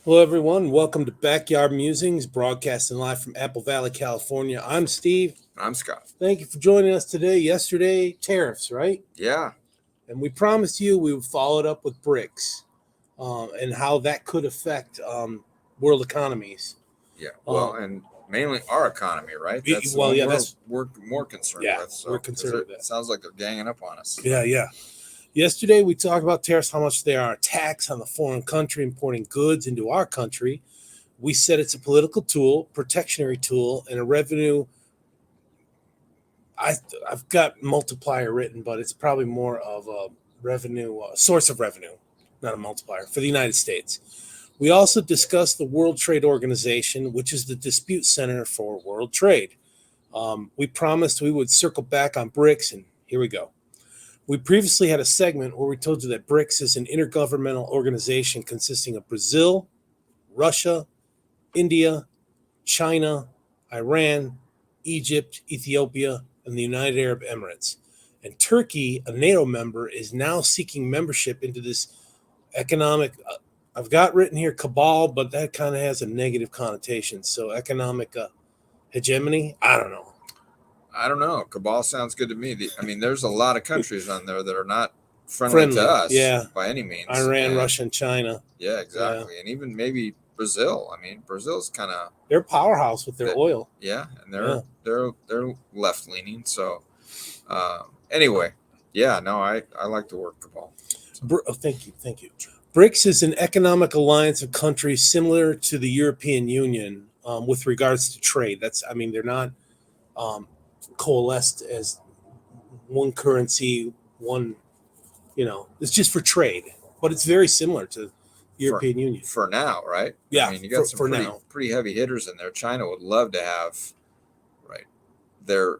Hello, everyone. Welcome to Backyard Musings, broadcasting live from Apple Valley, California. I'm Steve. I'm Scott. Thank you for joining us today. Yesterday, tariffs, right? Yeah. And we promised you we would follow it up with BRICS and how that could affect world economies. Yeah. Well, and mainly our economy, right? That's we're more concerned with. So, we're concerned with that. It sounds like they're ganging up on us. Yeah. Yesterday, we talked about tariffs, how much they are a tax on the foreign country importing goods into our country. We said it's a political tool, protectionary tool, and a revenue. I've got multiplier written, but it's probably more of a revenue source of revenue, not a multiplier for the United States. We also discussed the World Trade Organization, which is the dispute center for world trade. We promised we would circle back on BRICS, and here we go. We previously had a segment where we told you that BRICS is an intergovernmental organization consisting of Brazil, Russia, India, China, Iran, Egypt, Ethiopia, and the United Arab Emirates. And Turkey, a NATO member, is now seeking membership into this economic, I've got written here cabal, but that kind of has a negative connotation. So economic hegemony, I don't know. Cabal sounds good to me. There's a lot of countries on there that are not friendly to us by any means. Iran, Russia, and China. Yeah, exactly. Yeah. And even maybe Brazil. Brazil's kind of they're a powerhouse with their oil. Yeah, and they're left leaning. So anyway, I like the word cabal. So. Thank you. BRICS is an economic alliance of countries similar to the European Union with regards to trade. They're not coalesced as one currency, one, it's just for trade, but it's very similar to European Union for now, right? Yeah, you got some pretty heavy hitters in there. China would love to have their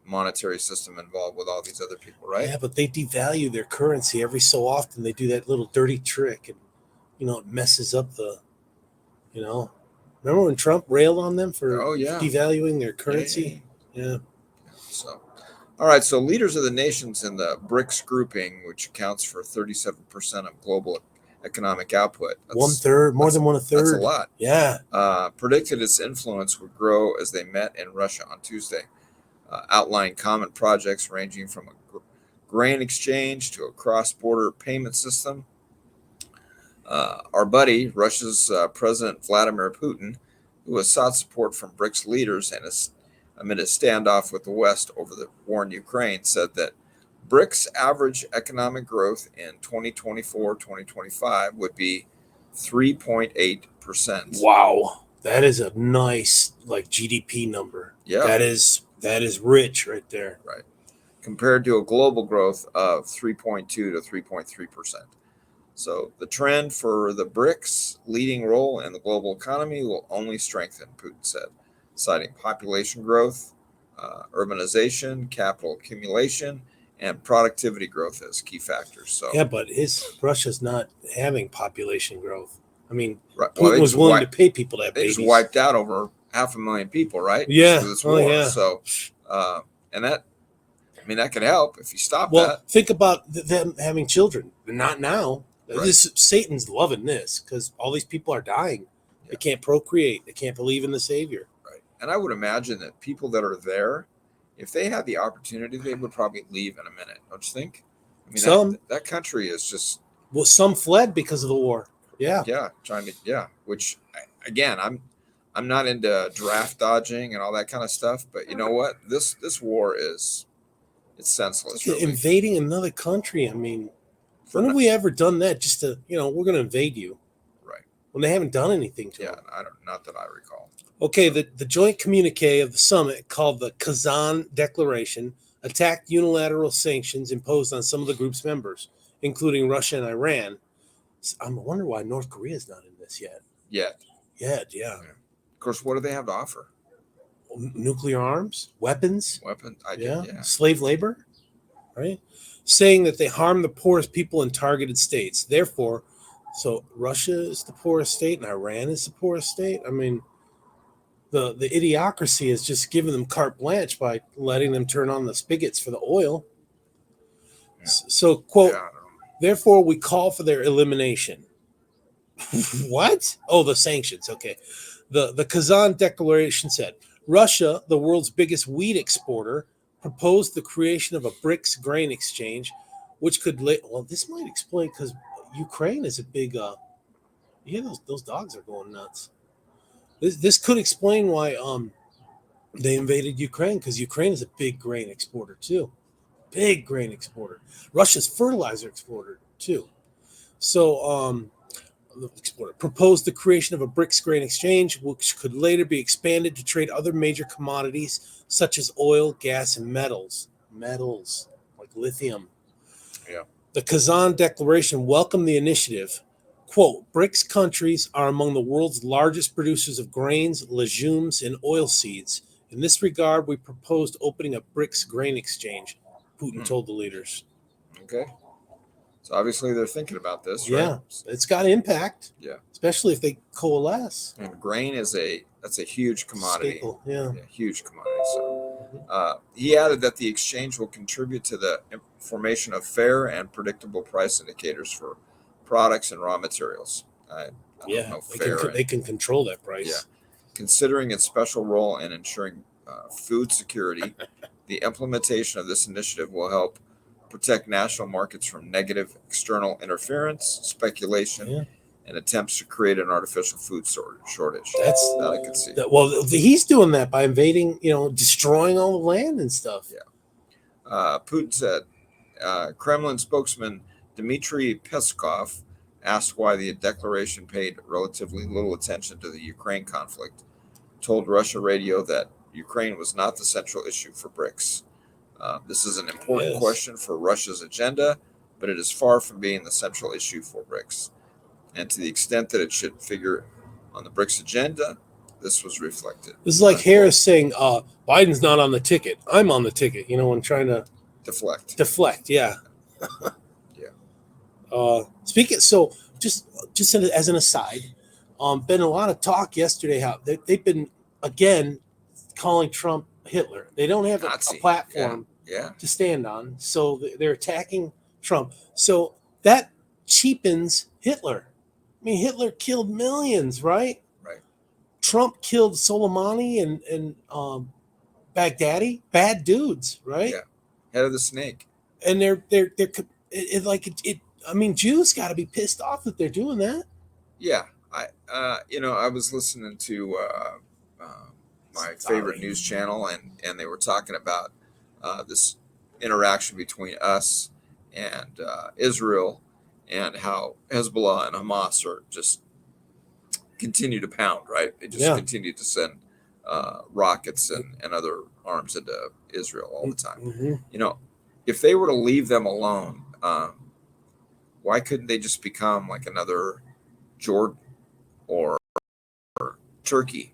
monetary system involved with all these other people, right? Yeah, but they devalue their currency every so often. They do that little dirty trick, and it messes up the, Remember when Trump railed on them for devaluing their currency? Yeah. So, all right. So leaders of the nations in the BRICS grouping, which accounts for 37% of global economic output. More than one third. That's a lot. Yeah. Predicted its influence would grow as they met in Russia on Tuesday, outlining common projects ranging from a grain exchange to a cross-border payment system. Our buddy, Russia's President Vladimir Putin, who has sought support from BRICS leaders and is amid a standoff with the West over the war in Ukraine, said that BRICS average economic growth in 2024-2025 would be 3.8%. Wow. That is a nice GDP number. Yeah. That is rich right there. Right. Compared to a global growth of 3.2 to 3.3%. So the trend for the BRICS leading role in the global economy will only strengthen, Putin said, citing population growth, urbanization, capital accumulation, and productivity growth as key factors. So yeah, but Russia's not having population growth. Putin was willing to pay people to have babies. They just wiped out over 500,000 people, right? Yeah. This war. Yeah. So, and that, that could help if you stop that. Well, think about them having children. Not now. Right. Satan's loving this because all these people are dying. Yeah. They can't procreate. They can't believe in the Savior. Right. And I would imagine that people that are there, if they had the opportunity, they would probably leave in a minute. Don't you think? That country is just. Well, some fled because of the war. Yeah. Yeah. Which, again, I'm not into draft dodging and all that kind of stuff, but you know what? This war it's senseless. Really. Invading another country. When have we ever done that? Just to, we're going to invade you. Right. When they haven't done anything to them. Not that I recall. Okay, the joint communique of the summit, called the Kazan Declaration, attacked unilateral sanctions imposed on some of the group's members, including Russia and Iran. I wonder why North Korea is not in this yet. Yeah. Of course, what do they have to offer? Nuclear arms, weapons. Yeah. Slave labor, right? Saying that they harm the poorest people in targeted states. Therefore, so Russia is the poorest state and Iran is the poorest state. The idiocracy is just giving them carte blanche by letting them turn on the spigots for the oil. Yeah. So, quote, therefore we call for their elimination. What? Oh, the sanctions. Okay. The Kazan Declaration said Russia, the world's biggest wheat exporter, proposed the creation of a BRICS grain exchange, which could well, this might explain because Ukraine is a big yeah, those dogs are going nuts. This could explain why they invaded Ukraine, because Ukraine is a big grain exporter too. Big grain exporter. Russia's fertilizer exporter too. So exporter proposed the creation of a BRICS grain exchange, which could later be expanded to trade other major commodities such as oil, gas, and metals. Metals like lithium. Yeah. The Kazan Declaration welcomed the initiative. Quote, BRICS countries are among the world's largest producers of grains, legumes, and oilseeds. In this regard, we proposed opening a BRICS grain exchange, Putin told the leaders. Okay. So obviously they're thinking about this, Yeah, right? it's got impact. Yeah. Especially if they coalesce. And grain that's a huge commodity. Staple, yeah. Huge commodity. So he added that the exchange will contribute to the formation of fair and predictable price indicators for products and raw materials. I don't know they can control that price. Yeah. Considering its special role in ensuring food security, the implementation of this initiative will help protect national markets from negative external interference, speculation, and attempts to create an artificial food shortage. That's that I can see. Well, he's doing that by invading, destroying all the land and stuff. Yeah. Putin said, Kremlin spokesman Dmitry Peskov asked why the declaration paid relatively little attention to the Ukraine conflict, told Russia Radio that Ukraine was not the central issue for BRICS. This is an important question for Russia's agenda, but it is far from being the central issue for BRICS. And to the extent that it should figure on the BRICS agenda, this was reflected. This is like Harris saying, Biden's not on the ticket. I'm on the ticket, when trying to deflect, yeah. Yeah. Speaking, so just as an aside, been a lot of talk yesterday how they've been, again, calling Trump Hitler. They don't have a platform to stand on, so they're attacking Trump. So that cheapens Hitler. I mean, Hitler killed millions, right? Right. Trump killed Soleimani and Baghdadi, bad dudes, right? Yeah. Head of the snake. And they're I mean, Jews got to be pissed off that they're doing that. Yeah. I was listening to my favorite news channel, and they were talking about this interaction between us and Israel, and how Hezbollah and Hamas are just continue to pound, right? They just continue to send rockets and other arms into Israel all the time. Mm-hmm. If they were to leave them alone, why couldn't they just become like another Jordan or Turkey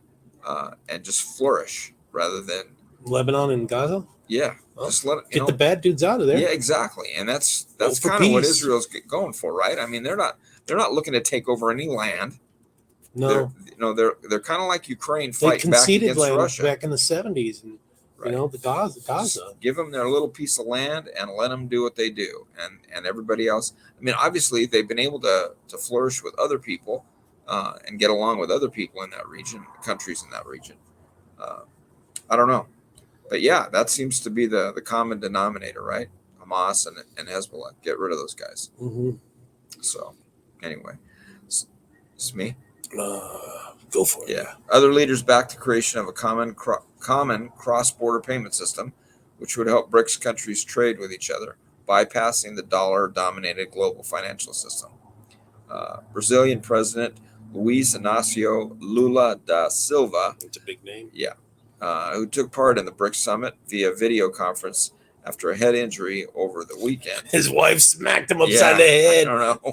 and just flourish rather than Lebanon and Gaza? Yeah, well, just let it, get the bad dudes out of there. Yeah, exactly, and that's kind of what Israel's going for, right? I mean, they're not looking to take over any land. No, they're kind of like Ukraine fighting back against Russia back in the 70s, and the Gaza. Just give them their little piece of land and let them do what they do, and everybody else. I mean, obviously they've been able to flourish with other people and get along with other people in that region, countries in that region. I don't know. But yeah, that seems to be the common denominator, right? Hamas and Hezbollah. Get rid of those guys. Mm-hmm. So, anyway, it's me. Go for it. Yeah. Other leaders backed the creation of a common cross-border payment system, which would help BRICS countries trade with each other, bypassing the dollar-dominated global financial system. Brazilian President Luiz Inácio Lula da Silva. That's a big name. Yeah. Who took part in the BRICS summit via video conference after a head injury over the weekend. His wife smacked him upside the head. I don't know.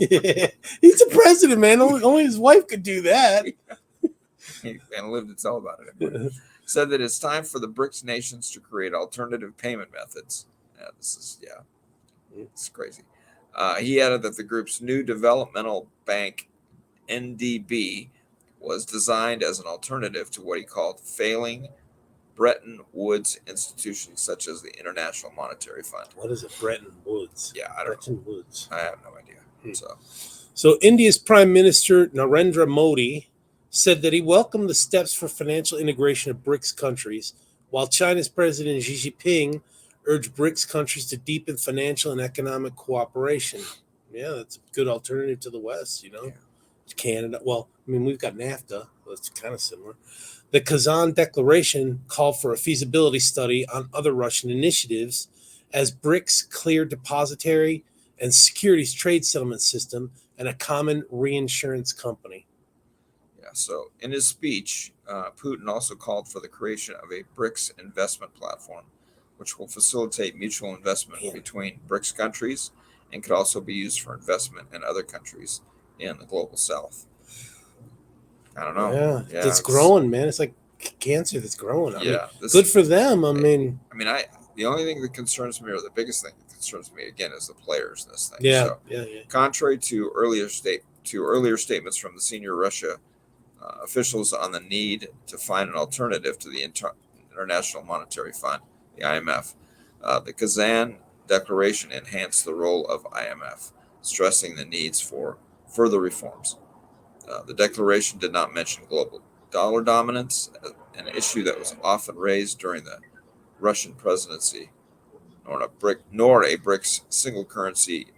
He's the president, man. Only his wife could do that. And lived to tell about it. Said that it's time for the BRICS nations to create alternative payment methods. It's crazy. He added that the group's new developmental bank, NDB, was designed as an alternative to what he called failing Bretton Woods institutions such as the International Monetary Fund. What is it, Bretton Woods? Yeah, I don't know. Bretton Woods. I have no idea. So, So India's Prime Minister Narendra Modi said that he welcomed the steps for financial integration of BRICS countries, while China's President Xi Jinping urged BRICS countries to deepen financial and economic cooperation. Yeah, that's a good alternative to the West, Canada. Well, I mean, we've got NAFTA. That's kind of similar. The Kazan Declaration called for a feasibility study on other Russian initiatives as BRICS clear depository and securities trade settlement system and a common reinsurance company. Yeah. So in his speech, Putin also called for the creation of a BRICS investment platform, which will facilitate mutual investment between BRICS countries and could also be used for investment in other countries in the global south. I don't know. Yeah, it's growing, man. It's like cancer that's growing. I mean, this, good for them. I mean, the only thing that concerns me, or the biggest thing that concerns me, again, is the players in this thing. Yeah, So, yeah. Contrary to earlier statements from the senior Russia officials on the need to find an alternative to the International Monetary Fund, the IMF, the Kazan Declaration enhanced the role of IMF, stressing the needs for further reforms. The declaration did not mention global dollar dominance, an issue that was often raised during the Russian presidency, nor a BRICS single currency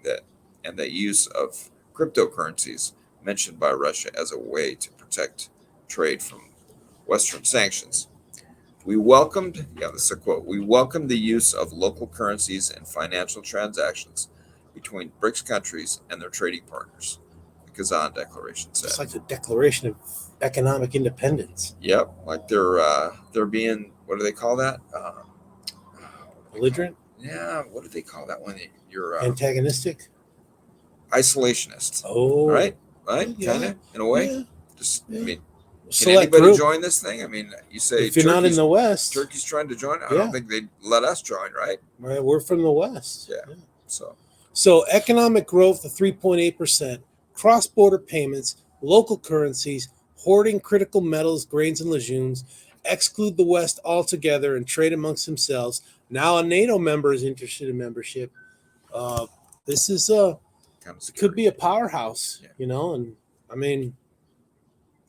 and the use of cryptocurrencies mentioned by Russia as a way to protect trade from Western sanctions. We welcomed, this is a quote, we welcomed the use of local currencies in financial transactions between BRICS countries and their trading partners, the Kazan Declaration said. It's like the Declaration of Economic Independence. Yep, like they're being, what do they call that? Belligerent? Yeah, what do they call that when you're antagonistic? Isolationist. Oh. Right? Yeah. Kind of, in a way. Yeah. Just, Yeah. I mean, Select can anybody group. join this thing? I mean, you say if you're not in the West, Turkey's trying to join. I don't think they'd let us join, right? Right, we're from the West. Yeah. So economic growth of 3.8%, cross-border payments, local currencies, hoarding critical metals, grains, and legumes, exclude the West altogether and trade amongst themselves. Now a NATO member is interested in membership. This is could be a powerhouse, and I mean,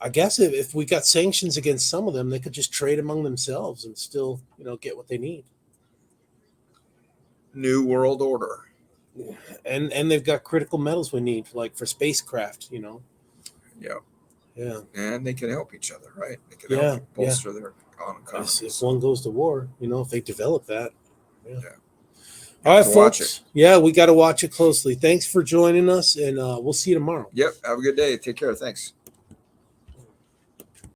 I guess if we got sanctions against some of them, they could just trade among themselves and still, get what they need. New world order. And they've got critical metals we need, like for spacecraft, Yeah. Yeah. And they can help each other, right? They can help bolster their economies. If one goes to war, if they develop that. Yeah. All right, folks. Yeah, we got to watch it closely. Thanks for joining us, and we'll see you tomorrow. Yep. Have a good day. Take care. Thanks.